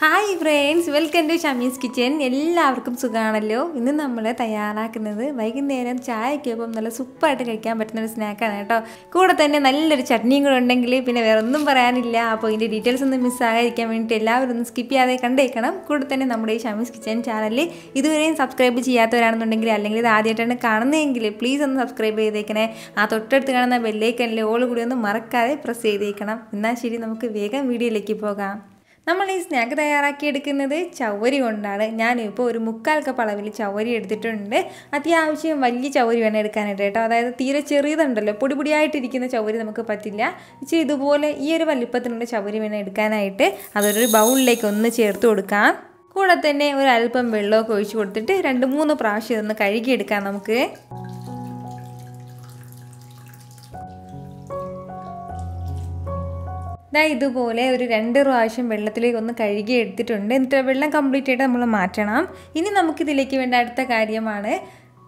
Hi friends, welcome to Shameeskitchen kitchen. എല്ലാവർക്കും സുഖാണല്ലോ. ഇന്ന് നമ്മൾ തയ്യാറാക്കുന്നത് വൈകുന്നേരം ചായക്കൊപ്പം നല്ല സൂപ്പറായിട്ട് കഴിക്കാൻ പറ്റുന്ന ഒരു സ്നാക്ക് ആണ് കേട്ടോ. കൂടെ തന്നെ നല്ലൊരു ചട്നിയും കൂടെ ഉണ്ടെങ്കിൽ പിന്നെ വേറെ ഒന്നും പറയാനില്ല. അപ്പോൾ ഇതിന്റെ ഡീറ്റെയിൽസ് ഒന്നും മിസ് ആകാതിരിക്കാൻ വേണ്ടി എല്ലാവരും ഒന്ന് സ്കിപ്പ് ചെയ്യാതെ കണ്ടേക്കണം. കൂടെ തന്നെ നമ്മുടെ ഈ Shameeskitchen ചാനലിൽ ഇതുവരെയും സബ്സ്ക്രൈബ് ചെയ്യാത്തവരാണെന്നുണ്ടെങ്കിൽ അല്ലെങ്കിൽ ഇത് ആദ്യമായിട്ടാണ് കാണുന്നതെങ്കിൽ പ്ലീസ് ഒന്ന് സബ്സ്ക്രൈബ് ചെയ്തേക്കണേ. ആ തൊട്ടടുത്ത് കാണുന്ന ബെൽ ഐക്കണിലെ ഓൾ കൂടി ഒന്ന് മറക്കാതെ പ്രസ് ചെയ്തേക്കണം. എന്നാൽ ശരി, നമുക്ക് വേഗം വീഡിയോയിലേക്ക് പോകാം. നമ്മൾ ഈ സ്നാക്ക് തയ്യാറാക്കിയെടുക്കുന്നത് ചവ്വരി കൊണ്ടാണ്. ഞാനിപ്പോൾ ഒരു 1/4 കപ്പ് അളവിൽ ചവ്വരി എടുത്തിട്ടുണ്ട്. അത്യാവശ്യം വലിയ ചവ്വരി വേണം എടുക്കാനായിട്ട് കേട്ടോ. അതായത് തീരെ ചെറിയതുണ്ടല്ലോ, പൊടിപൊടിയായിട്ടിരിക്കുന്ന ചവ്വരി നമുക്ക് പറ്റില്ല. ഇച്ചിരി ഇതുപോലെ ഈ ഒരു വലിപ്പത്തിനുള്ള ചവ്വരി വേണം എടുക്കാനായിട്ട്. അതൊരു ബൗളിലേക്ക് ഒന്ന് ചേർത്ത് കൊടുക്കാം. കൂടെ തന്നെ ഒരു അല്പം വെള്ളമൊക്കെ ഒഴിച്ച് കൊടുത്തിട്ട് 2-3 പ്രാവശ്യം ഇതൊന്ന് കഴുകിയെടുക്കാം നമുക്ക്. ഇതുപോലെ ഒരു 2 പ്രാവശ്യം വെള്ളത്തിലേക്ക് ഒന്ന് കഴുകി എടുത്തിട്ടുണ്ട്. എന്നിട്ട് വെള്ളം കംപ്ലീറ്റ് ആയിട്ട് നമ്മൾ മാറ്റണം. ഇനി നമുക്കിതിലേക്ക് വേണ്ട അടുത്ത കാര്യമാണ്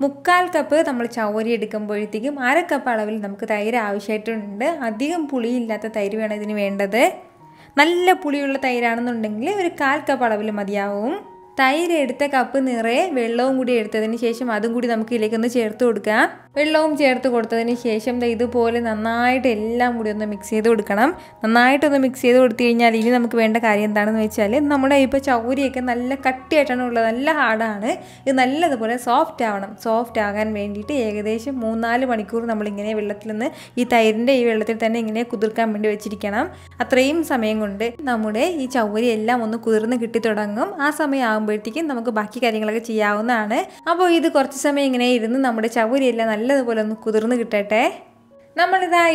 1/4 കപ്പ് നമ്മൾ ചവ്വരി എടുക്കുമ്പോഴത്തേക്കും 1/2 കപ്പ് അളവിൽ നമുക്ക് തൈര് ആവശ്യമായിട്ടുണ്ട്. അധികം പുളിയില്ലാത്ത തൈര് വേണം ഇതിന് വേണ്ടത്. നല്ല പുളിയുള്ള തൈരാണെന്നുണ്ടെങ്കിൽ ഒരു 1/4 കപ്പ് അളവിൽ മതിയാവും. തൈര് എടുത്ത കപ്പ് നിറയെ വെള്ളവും കൂടി എടുത്തതിന് ശേഷം അതും കൂടി നമുക്ക് ഇതിലേക്കൊന്ന് ചേർത്ത് കൊടുക്കാം. വെള്ളവും ചേർത്ത് കൊടുത്തതിന് ശേഷം ഇതുപോലെ നന്നായിട്ട് എല്ലാം കൂടി ഒന്ന് മിക്സ് ചെയ്ത് കൊടുക്കണം. നന്നായിട്ടൊന്ന് മിക്സ് ചെയ്ത് കൊടുത്തു കഴിഞ്ഞാൽ ഇനി നമുക്ക് വേണ്ട കാര്യം എന്താണെന്ന് വെച്ചാൽ, നമ്മുടെ ഇപ്പോൾ ചവ്വരിയൊക്കെ നല്ല കട്ടിയായിട്ടാണ് ഉള്ളത്, നല്ല ഹാർഡാണ്. ഇത് നല്ലതുപോലെ സോഫ്റ്റ് ആവണം. സോഫ്റ്റ് ആകാൻ വേണ്ടിയിട്ട് ഏകദേശം 3-4 മണിക്കൂർ നമ്മളിങ്ങനെ വെള്ളത്തിൽ നിന്ന് ഈ തൈരിൻ്റെ ഈ വെള്ളത്തിൽ തന്നെ ഇങ്ങനെ കുതിർക്കാൻ വേണ്ടി വെച്ചിരിക്കണം. അത്രയും സമയം കൊണ്ട് നമ്മുടെ ഈ ചവ്വരി എല്ലാം ഒന്ന് കുതിർന്ന് കിട്ടി തുടങ്ങും. ആ സമയം ആകുമ്പോഴത്തേക്കും നമുക്ക് ബാക്കി കാര്യങ്ങളൊക്കെ ചെയ്യാവുന്നതാണ്. അപ്പോൾ ഇത് കുറച്ച് സമയം ഇങ്ങനെ ഇരുന്ന് നമ്മുടെ ചവ്വരി എല്ലാം നല്ലതുപോലെ ഒന്ന് കുതിർന്ന് കിട്ടട്ടെ.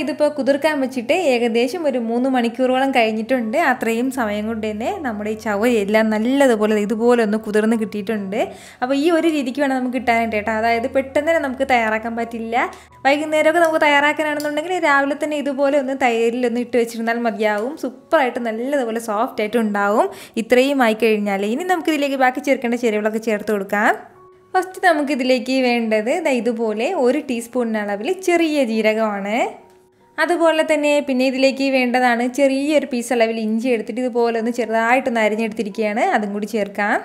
ഇതിപ്പോൾ കുതിർക്കാൻ വെച്ചിട്ട് ഏകദേശം ഒരു 3 മണിക്കൂറോളം കഴിഞ്ഞിട്ടുണ്ട്. അത്രയും സമയം കൊണ്ട് തന്നെ നമ്മുടെ ഈ ചവ്വരി എല്ലാം നല്ലതുപോലെ ഇതുപോലെ ഒന്ന് കുതിർന്ന് കിട്ടിയിട്ടുണ്ട്. അപ്പോൾ ഈ ഒരു രീതിക്ക് വേണം നമുക്ക് കിട്ടാനായിട്ട് കേട്ടോ. അതായത് പെട്ടെന്ന് തന്നെ നമുക്ക് തയ്യാറാക്കാൻ പറ്റില്ല. വൈകുന്നേരമൊക്കെ നമുക്ക് തയ്യാറാക്കാനാണെന്നുണ്ടെങ്കിൽ രാവിലെ തന്നെ ഇതുപോലെ ഒന്ന് തൈരിലൊന്ന് ഇട്ട് വെച്ചിരുന്നാൽ മതിയാവും. സൂപ്പറായിട്ട് നല്ലതുപോലെ സോഫ്റ്റ് ആയിട്ട് ഉണ്ടാവും. ഇത്രയും ആയിക്കഴിഞ്ഞാൽ ഇനി നമുക്കിതിലേക്ക് ബാക്കി ചേർക്കേണ്ട ചേരുവകളൊക്കെ ചേർത്ത് കൊടുക്കാം. ഫസ്റ്റ് നമുക്കിതിലേക്ക് വേണ്ടത് ഇതുപോലെ 1 ടീസ്പൂൺ അളവിൽ ചെറിയ ജീരകമാണ്. അതുപോലെ തന്നെ പിന്നെ ഇതിലേക്ക് വേണ്ടതാണ് ചെറിയൊരു പീസ് അളവിൽ ഇഞ്ചി എടുത്തിട്ട് ഇതുപോലെ ഒന്ന് ചെറുതായിട്ടൊന്ന് അരിഞ്ഞെടുത്തിരിക്കുകയാണ്. അതും കൂടി ചേർക്കാം.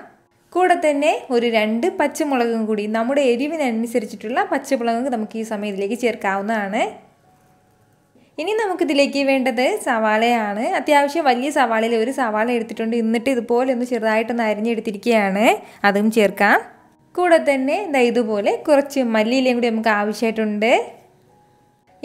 കൂടെ തന്നെ ഒരു 2 പച്ചമുളകും കൂടി, നമ്മുടെ എരിവിനനുസരിച്ചിട്ടുള്ള പച്ചമുളക് നമുക്ക് ഈ സമയം ഇതിലേക്ക് ചേർക്കാവുന്നതാണ്. ഇനി നമുക്കിതിലേക്ക് വേണ്ടത് സവാളയാണ്. അത്യാവശ്യം വലിയ സവാളയിൽ ഒരു സവാള എടുത്തിട്ടുണ്ട്. എന്നിട്ട് ഇതുപോലെ ഒന്ന് ചെറുതായിട്ടൊന്ന് അരിഞ്ഞെടുത്തിരിക്കുകയാണ്. അതും ചേർക്കാം. കൂടെ തന്നെ ഇതുപോലെ കുറച്ച് മല്ലിയിലയും കൂടി നമുക്ക് ആവശ്യമായിട്ടുണ്ട്.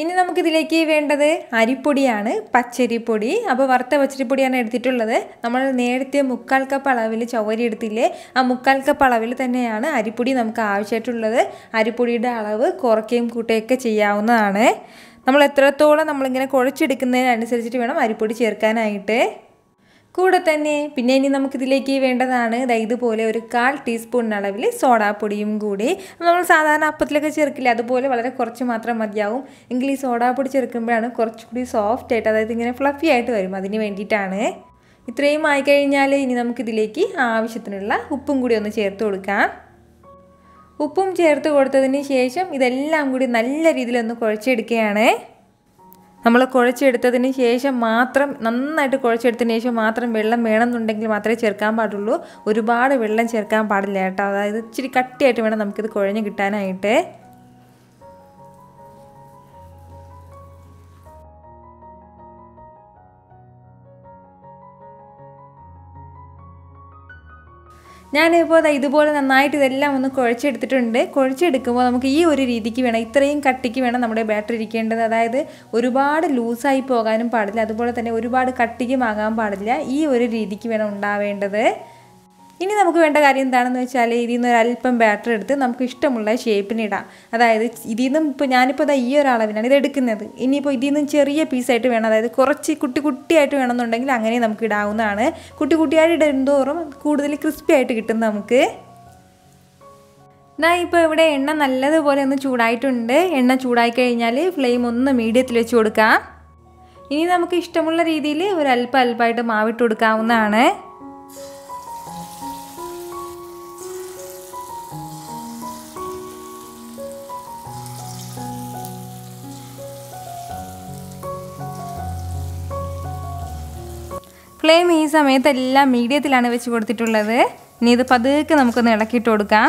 ഇനി നമുക്കിതിലേക്ക് വേണ്ടത് അരിപ്പൊടിയാണ്, പച്ചരിപ്പൊടി. അപ്പോൾ വറുത്ത പച്ചരിപ്പൊടിയാണ് എടുത്തിട്ടുള്ളത്. നമ്മൾ നേരത്തെ 1/4 കപ്പ് അളവിൽ ചവ്വരി എടുത്തില്ലേ, ആ 1/4 കപ്പ് അളവിൽ തന്നെയാണ് അരിപ്പൊടി നമുക്ക് ആവശ്യമായിട്ടുള്ളത്. അരിപ്പൊടിയുടെ അളവ് കുറയ്ക്കുകയും കൂട്ടുകയൊക്കെ ചെയ്യാവുന്നതാണ്. നമ്മൾ എത്രത്തോളം നമ്മളിങ്ങനെ കുഴച്ചെടുക്കുന്നതിനനുസരിച്ചിട്ട് വേണം അരിപ്പൊടി ചേർക്കാനായിട്ട്. കൂടെ തന്നെ പിന്നെ ഇനി നമുക്കിതിലേക്ക് വേണ്ടതാണ് ഇതുപോലെ ഒരു 1/4 ടീസ്പൂൺ അളവിൽ സോഡാപ്പൊടിയും കൂടി. നമ്മൾ സാധാരണ അപ്പത്തിലൊക്കെ ചേർക്കില്ല, അതുപോലെ വളരെ കുറച്ച് മാത്രം മതിയാവും. എങ്കിൽ ഈ സോഡാപ്പൊടി ചേർക്കുമ്പോഴാണ് കുറച്ചുകൂടി സോഫ്റ്റ് ആയിട്ട്, അതായത് ഇങ്ങനെ ഫ്ലഫി ആയിട്ട് വരും. അതിന് വേണ്ടിയിട്ടാണ്. ഇത്രയും ആയിക്കഴിഞ്ഞാൽ ഇനി നമുക്കിതിലേക്ക് ആവശ്യത്തിനുള്ള ഉപ്പും കൂടി ഒന്ന് ചേർത്ത് കൊടുക്കാം. ഉപ്പും ചേർത്ത് കൊടുത്തതിന് ശേഷം ഇതെല്ലാം കൂടി നല്ല രീതിയിലൊന്ന് കുഴച്ചെടുക്കുകയാണ്. നമ്മൾ കുഴച്ചെടുത്തതിന് ശേഷം മാത്രം, നന്നായിട്ട് കുഴച്ചെടുത്തതിന് ശേഷം മാത്രം വെള്ളം വേണമെന്നുണ്ടെങ്കിൽ മാത്രമേ ചേർക്കാൻ പാടുള്ളൂ. ഒരുപാട് വെള്ളം ചേർക്കാൻ പാടില്ല കേട്ടോ. അതായത് ഇച്ചിരി കട്ടിയായിട്ട് വേണം നമുക്കിത് കുഴഞ്ഞ് കിട്ടാനായിട്ട്. ഞാനിപ്പോൾ ഇതുപോലെ നന്നായിട്ട് ഇതെല്ലാം ഒന്ന് കുഴച്ചെടുത്തിട്ടുണ്ട്. കുഴച്ചെടുക്കുമ്പോൾ നമുക്ക് ഈ ഒരു രീതിക്ക് വേണം, ഇത്രയും കട്ടിക്ക് വേണം നമ്മുടെ ബാറ്റർ ഇരിക്കേണ്ടത്. അതായത് ഒരുപാട് ലൂസായി പോകാനും പാടില്ല, അതുപോലെ തന്നെ ഒരുപാട് കട്ടിക്കും ആകാൻ പാടില്ല. ഈ ഒരു രീതിക്ക് വേണം ഉണ്ടാവേണ്ടത്. ഇനി നമുക്ക് വേണ്ട കാര്യം എന്താണെന്ന് വെച്ചാൽ, ഇതിൽ നിന്ന് ഒരല്പം ബാറ്റർ എടുത്ത് നമുക്ക് ഇഷ്ടമുള്ള ഷേപ്പിന് ഇടാം. അതായത് ഇതിൽ നിന്നും ഇപ്പോൾ ഞാനിപ്പോൾ ഈ ഒരു അളവിനാണ് ഇത് എടുക്കുന്നത്. ഇനിയിപ്പോൾ ഇതിൽ നിന്നും ചെറിയ പീസായിട്ട് വേണം, അതായത് കുറച്ച് കുട്ടിയായിട്ട് വേണമെന്നുണ്ടെങ്കിൽ അങ്ങനെ നമുക്ക് ഇടാവുന്നതാണ്. കുട്ടിയായിട്ട് ഇടുന്തോറും കൂടുതൽ ക്രിസ്പി ആയിട്ട് കിട്ടും നമുക്ക്. ഇപ്പോൾ ഇവിടെ എണ്ണ നല്ലതുപോലെ ഒന്ന് ചൂടായിട്ടുണ്ട്. എണ്ണ ചൂടായി കഴിഞ്ഞാൽ ഫ്ലെയിം ഒന്ന് മീഡിയത്തിൽ വെച്ച് കൊടുക്കാം. ഇനി നമുക്ക് ഇഷ്ടമുള്ള രീതിയിൽ അല്പമായിട്ട് മാവിട്ട് കൊടുക്കാവുന്നതാണ്. ഫ്ലെയിം ഈ സമയത്തെല്ലാം മീഡിയത്തിലാണ് വെച്ച് കൊടുത്തിട്ടുള്ളത്. ഇനി ഇത് പതുക്കെ നമുക്കൊന്ന് ഇളക്കിയിട്ട് കൊടുക്കാം.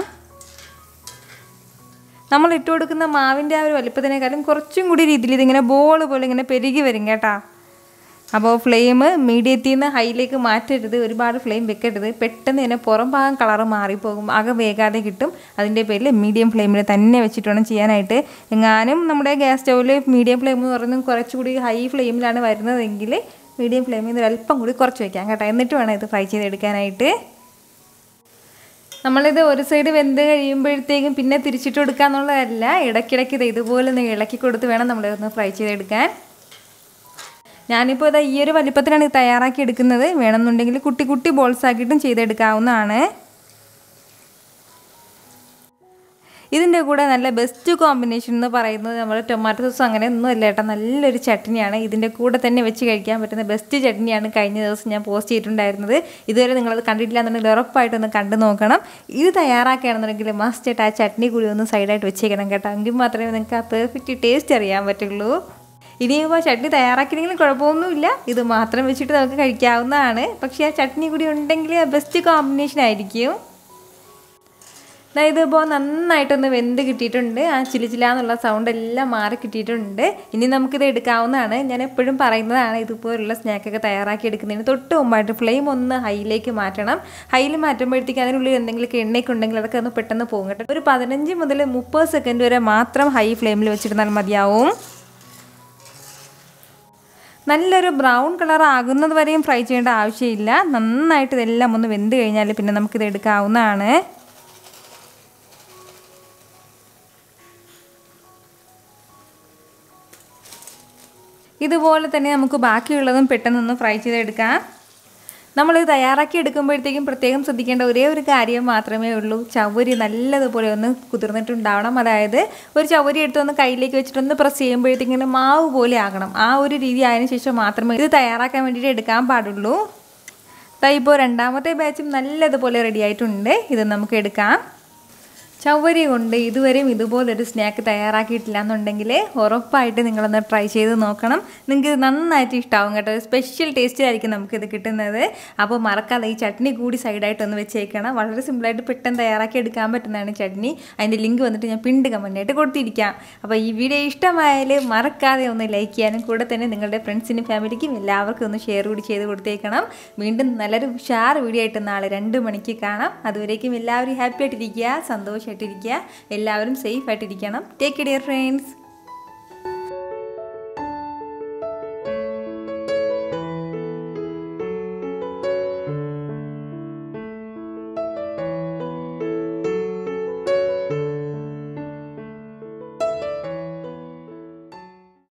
നമ്മൾ ഇട്ട് കൊടുക്കുന്ന മാവിൻ്റെ ആ ഒരു വലിപ്പത്തിനേക്കാളും കുറച്ചും കൂടി രീതിയിൽ ഇതിങ്ങനെ ബോൾ പോലെ ഇങ്ങനെ പെരുകി വരും കേട്ടോ. അപ്പോൾ ഫ്ലെയിം മീഡിയത്തിൽ നിന്ന് ഹൈയിലേക്ക് മാറ്റരുത്, ഒരുപാട് ഫ്ലെയിം വെക്കരുത്. പെട്ടെന്ന് തന്നെ പുറം ഭാഗം കളറ് മാറിപ്പോകും, ആകെ വേഗാതെ കിട്ടും. അതിൻ്റെ പേരിൽ മീഡിയം ഫ്ലെയിമിൽ തന്നെ വെച്ചിട്ട് വേണം ചെയ്യാനായിട്ട്. എങ്ങാനും നമ്മുടെ ഗ്യാസ് സ്റ്റൗവിൽ മീഡിയം ഫ്ലെയിം എന്ന് പറയുന്നത് കുറച്ചുകൂടി ഹൈ ഫ്ലെയിമിലാണ് വരുന്നതെങ്കിൽ മീഡിയം ഫ്ലെയിമിൽ നിന്ന് അല്പം കൂടി കുറച്ച് വയ്ക്കാം കേട്ടോ. എന്നിട്ട് വേണം ഇത് ഫ്രൈ ചെയ്തെടുക്കാനായിട്ട്. നമ്മളിത് ഒരു സൈഡ് വെന്ത് കഴിയുമ്പോഴത്തേക്കും പിന്നെ തിരിച്ചിട്ട് കൊടുക്കുക എന്നുള്ളതല്ല, ഇടയ്ക്കിടയ്ക്ക് ഇത് ഇതുപോലെ ഒന്ന് ഇളക്കി കൊടുത്ത് വേണം നമ്മളിതൊന്ന് ഫ്രൈ ചെയ്തെടുക്കാൻ. ഞാനിപ്പോൾ ഇത് ഈ ഒരു വലിപ്പത്തിലാണ് ഇത് തയ്യാറാക്കി എടുക്കുന്നത്. വേണമെന്നുണ്ടെങ്കിൽ കുട്ടി കുട്ടി ബോൾസ് ആക്കിയിട്ടും ചെയ്തെടുക്കാവുന്നതാണ്. ഇതിൻ്റെ കൂടെ നല്ല ബെസ്റ്റ് കോമ്പിനേഷൻ എന്ന് പറയുന്നത് നമ്മൾ ടൊമാറ്റോ സോസ് അങ്ങനെ ഒന്നും അല്ല കേട്ടോ, നല്ലൊരു ചട്നിയാണ്. ഇതിൻ്റെ കൂടെ തന്നെ വെച്ച് കഴിക്കാൻ പറ്റുന്ന ബെസ്റ്റ് ചട്നിയാണ് കഴിഞ്ഞ ദിവസം ഞാൻ പോസ്റ്റ് ചെയ്തിട്ടുണ്ടായിരുന്നത്. ഇതുവരെ നിങ്ങളത് കണ്ടിട്ടില്ല എന്നുണ്ടെങ്കിൽ ഉറപ്പായിട്ടൊന്ന് കണ്ടു നോക്കണം. ഇത് തയ്യാറാക്കുകയാണെന്നുണ്ടെങ്കിൽ മസ്റ്റ് ആ ചട്നി കൂടി ഒന്ന് സൈഡായിട്ട് വെച്ചേക്കണം കേട്ടോ. എങ്കിൽ മാത്രമേ നിങ്ങൾക്ക് ആ പെർഫെക്റ്റ് ടേസ്റ്റ് അറിയാൻ പറ്റുള്ളൂ. ഇനിയിപ്പോൾ ചട്നി തയ്യാറാക്കിയെങ്കിലും കുഴപ്പമൊന്നുമില്ല, ഇത് മാത്രം വെച്ചിട്ട് നമുക്ക് കഴിക്കാവുന്നതാണ്. പക്ഷേ ആ ചട്നി കൂടി ഉണ്ടെങ്കിൽ ബെസ്റ്റ് കോമ്പിനേഷൻ ആയിരിക്കും. ഇതിപ്പോൾ നന്നായിട്ടൊന്ന് വെന്ത് കിട്ടിയിട്ടുണ്ട്. ആ ചിലിച്ചിലാന്നുള്ള സൗണ്ട് എല്ലാം മാറി കിട്ടിയിട്ടുണ്ട്. ഇനി നമുക്കിത് എടുക്കാവുന്നതാണ്. ഞാൻ എപ്പോഴും പറയുന്നതാണ്, ഇതുപോലുള്ള സ്നാക്കൊക്കെ തയ്യാറാക്കി എടുക്കുന്നതിന് തൊട്ട് മുമ്പായിട്ട് ഫ്ലെയിം ഒന്ന് ഹൈയിലേക്ക് മാറ്റണം. ഹൈയിൽ മാറ്റുമ്പോഴത്തേക്ക് അതിനുള്ളിൽ എന്തെങ്കിലുമൊക്കെ എണ്ണയൊക്കെ ഉണ്ടെങ്കിൽ അതൊക്കെ ഒന്ന് പെട്ടെന്ന് പോകും കേട്ടോ. ഒരു 15 മുതൽ 30 സെക്കൻഡ് വരെ മാത്രം ഹൈ ഫ്ലെയിമിൽ വെച്ചിരുന്നാൽ മതിയാവും. നല്ലൊരു ബ്രൗൺ കളർ ആകുന്നത് വരെയും ഫ്രൈ ചെയ്യേണ്ട ആവശ്യമില്ല. നന്നായിട്ട് ഇതെല്ലാം ഒന്ന് വെന്ത് കഴിഞ്ഞാൽ പിന്നെ നമുക്കിത് എടുക്കാവുന്നതാണ്. ഇതുപോലെ തന്നെ നമുക്ക് ബാക്കിയുള്ളതും പെട്ടെന്നൊന്ന് ഫ്രൈ ചെയ്തെടുക്കാം. നമ്മളിത് തയ്യാറാക്കി എടുക്കുമ്പോഴത്തേക്കും പ്രത്യേകം ശ്രദ്ധിക്കേണ്ട ഒരേ ഒരു കാര്യം മാത്രമേ ഉള്ളൂ, ചവ്വരി നല്ലതുപോലെ ഒന്ന് കുതിർന്നിട്ടുണ്ടാവണം. അതായത് ഒരു ചവ്വരി എടുത്തൊന്ന് കയ്യിലേക്ക് വെച്ചിട്ടൊന്ന് പ്രസ് ചെയ്യുമ്പോഴത്തേക്കും മാവ് പോലെ ആകണം. ആ ഒരു രീതി ആയതിനു ശേഷം മാത്രമേ ഇത് തയ്യാറാക്കാൻ വേണ്ടിയിട്ട് എടുക്കാൻ പാടുള്ളൂ. ഇപ്പോൾ രണ്ടാമത്തെ ബാച്ചും നല്ലതുപോലെ റെഡി ആയിട്ടുണ്ട്. ഇത് നമുക്ക് എടുക്കാം. ചവ്വരി കൊണ്ട് ഇതുവരെയും ഇതുപോലൊരു സ്നാക്ക് തയ്യാറാക്കിയിട്ടില്ല എന്നുണ്ടെങ്കിൽ ഉറപ്പായിട്ട് നിങ്ങളൊന്ന് ട്രൈ ചെയ്ത് നോക്കണം. നിങ്ങൾക്ക് ഇത് നന്നായിട്ട് ഇഷ്ടമാവും കേട്ടോ. സ്പെഷ്യൽ ടേസ്റ്റിലായിരിക്കും നമുക്കിത് കിട്ടുന്നത്. അപ്പോൾ മറക്കാതെ ഈ ചട്നി കൂടി സൈഡായിട്ടൊന്ന് വെച്ചേക്കണം. വളരെ സിമ്പിളായിട്ട് പെട്ടെന്ന് തയ്യാറാക്കി എടുക്കാൻ പറ്റുന്നതാണ് ചട്നി. അതിൻ്റെ ലിങ്ക് വന്നിട്ട് ഞാൻ പിണ്ട് കമൻ്റായിട്ട് കൊടുത്തിരിക്കാം. അപ്പോൾ ഈ വീഡിയോ ഇഷ്ടമായാൽ മറക്കാതെ ഒന്ന് ലൈക്ക് ചെയ്യാനും കൂടെ തന്നെ നിങ്ങളുടെ ഫ്രണ്ട്സിനും ഫാമിലിക്കും എല്ലാവർക്കും ഒന്ന് ഷെയർ കൂടി ചെയ്ത് കൊടുത്തേക്കണം. വീണ്ടും നല്ലൊരു ഉഷാർ വീഡിയോ ആയിട്ട് നാളെ 2 മണിക്ക് കാണാം. അതുവരേക്കും എല്ലാവരും ഹാപ്പി ആയിട്ടിരിക്കുക, സന്തോഷമായിട്ടിരിക്കുക, എല്ലാവരും സേഫ് ആയിട്ടിരിക്കണം. Take care friends.